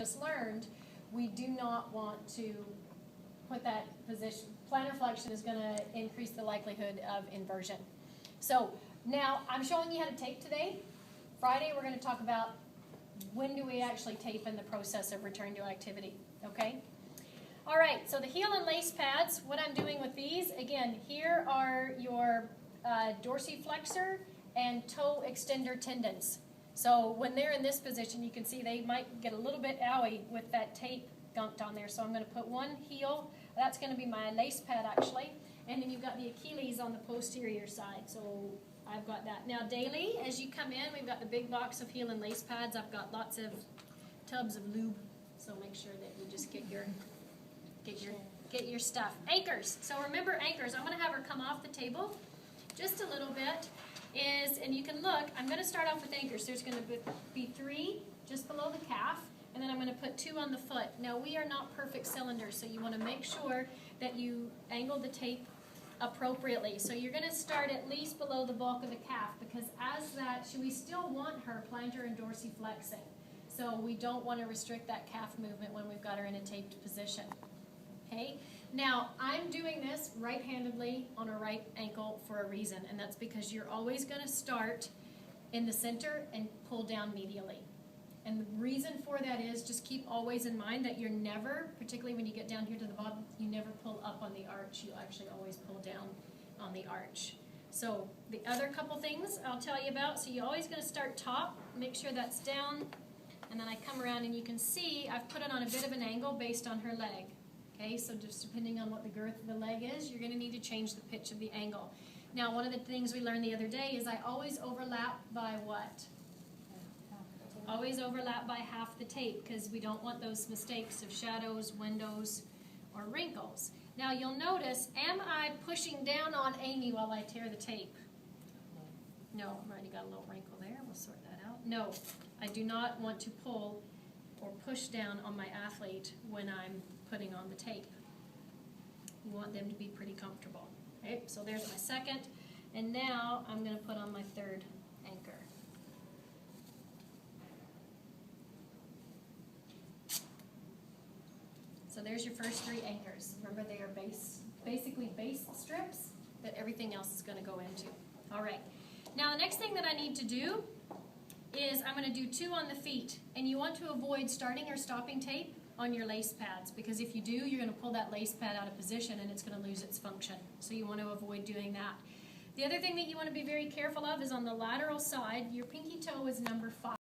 just learned, we do not want to put that position. Plantar flexion is going to increase the likelihood of inversion. So now I'm showing you how to tape today. Friday we're going to talk about when do we actually tape in the process of return to activity, okay? All right, so the heel and lace pads, what I'm doing with these, again, here are your dorsiflexor and toe extender tendons. So when they're in this position, you can see they might get a little bit owie with that tape gunked on there. So I'm going to put one heel, that's going to be my lace pad actually, and then you've got the Achilles on the posterior side. So I've got that. Now daily, as you come in, we've got the big box of heel and lace pads. I've got lots of tubs of lube, so make sure that you just get your stuff. Anchors. So remember anchors. I'm going to have her come off the table just a little bit. And you can look, I'm going to start off with anchors. There's going to be 3 just below the calf, and then I'm going to put 2 on the foot. Now we are not perfect cylinders, so you want to make sure that you angle the tape appropriately. So you're going to start at least below the bulk of the calf, because as that, we still want her plantar and dorsiflexing. So we don't want to restrict that calf movement when we've got her in a taped position. Okay? Now, I'm doing this right-handedly on a right ankle for a reason, and that's because you're always going to start in the center and pull down medially. And the reason for that is just keep always in mind that you're never, particularly when you get down here to the bottom, you never pull up on the arch. You actually always pull down on the arch. So the other couple things I'll tell you about, so you're always going to start top, make sure that's down, and then I come around and you can see I've put it on a bit of an angle based on her leg. Okay, so just depending on what the girth of the leg is, you're going to need to change the pitch of the angle. Now, one of the things we learned the other day is I always overlap by what? Always overlap by half the tape, because we don't want those mistakes of shadows, windows, or wrinkles. Now, you'll notice, am I pushing down on Amy while I tear the tape? No, I've already got a little wrinkle there. We'll sort that out. No, I do not want to pull or push down on my athlete when I'm putting on the tape. You want them to be pretty comfortable. Okay, so there's my second, and now I'm going to put on my third anchor. So there's your first 3 anchors. Remember, they are basically base strips that everything else is going to go into. All right. Now the next thing that I need to do is I'm going to do 2 on the feet, and you want to avoid starting or stopping tape on your lace pads, because if you do, you're going to pull that lace pad out of position and it's going to lose its function. So you want to avoid doing that. The other thing that you want to be very careful of is on the lateral side, your pinky toe is number 5.